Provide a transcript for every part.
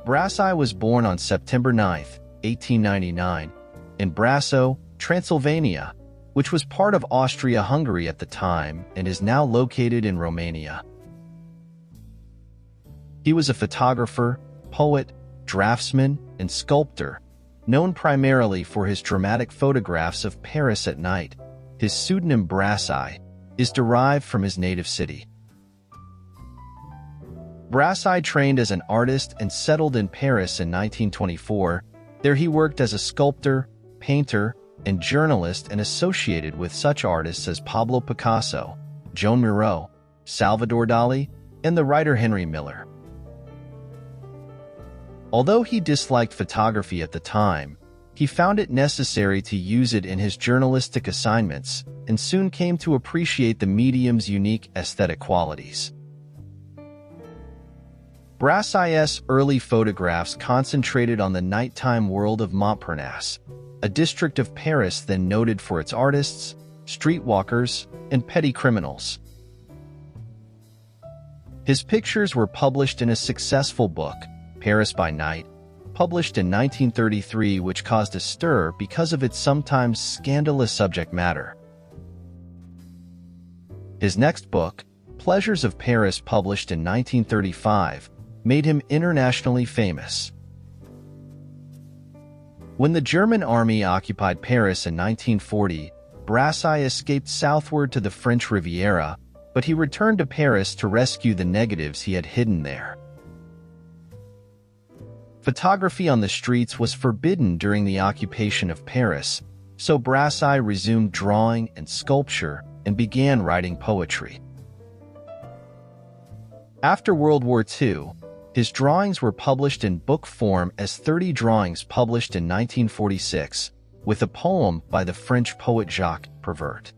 Brassai was born on September 9, 1899, in Brassai, Transylvania, which was part of Austria-Hungary at the time and is now located in Romania. He was a photographer, poet, draftsman, and sculptor, known primarily for his dramatic photographs of Paris at night. His pseudonym Brassai is derived from his native city. Brassai trained as an artist and settled in Paris in 1924. There he worked as a sculptor, painter, and journalist and associated with such artists as Pablo Picasso, Joan Miró, Salvador Dali, and the writer Henry Miller. Although he disliked photography at the time, he found it necessary to use it in his journalistic assignments and soon came to appreciate the medium's unique aesthetic qualities. Brassai's early photographs concentrated on the nighttime world of Montparnasse, a district of Paris then noted for its artists, streetwalkers, and petty criminals. His pictures were published in a successful book, Paris by Night, published in 1933, which caused a stir because of its sometimes scandalous subject matter. His next book, Pleasures of Paris, published in 1935, made him internationally famous. When the German army occupied Paris in 1940, Brassai escaped southward to the French Riviera, but he returned to Paris to rescue the negatives he had hidden there. Photography on the streets was forbidden during the occupation of Paris, so Brassai resumed drawing and sculpture and began writing poetry. After World War II, his drawings were published in book form as 30 Drawings, published in 1946, with a poem by the French poet Jacques Prévert.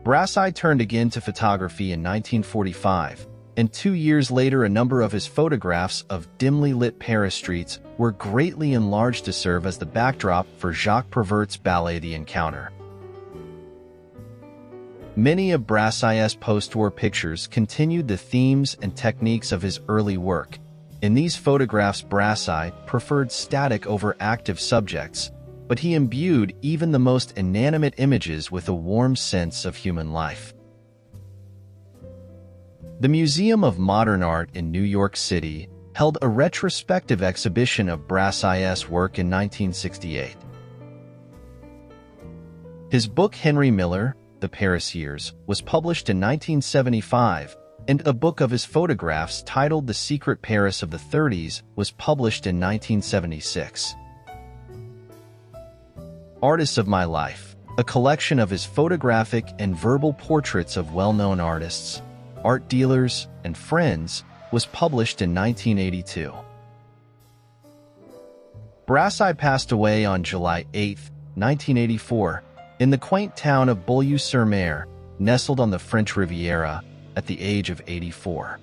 Brassai turned again to photography in 1945, and 2 years later a number of his photographs of dimly lit Paris streets were greatly enlarged to serve as the backdrop for Jacques Prévert's ballet The Encounter. Many of Brassai's post-war pictures continued the themes and techniques of his early work. In these photographs, Brassai preferred static over active subjects, but he imbued even the most inanimate images with a warm sense of human life. The Museum of Modern Art in New York City held a retrospective exhibition of Brassai's work in 1968. His book Henry Miller, The Paris Years, was published in 1975, and a book of his photographs titled The Secret Paris of the 30s was published in 1976. Artists of My Life, a collection of his photographic and verbal portraits of well-known artists, art dealers, and friends, was published in 1982. Brassai passed away on July 8, 1984, in the quaint town of Beaulieu-sur-Mer, nestled on the French Riviera, at the age of 84.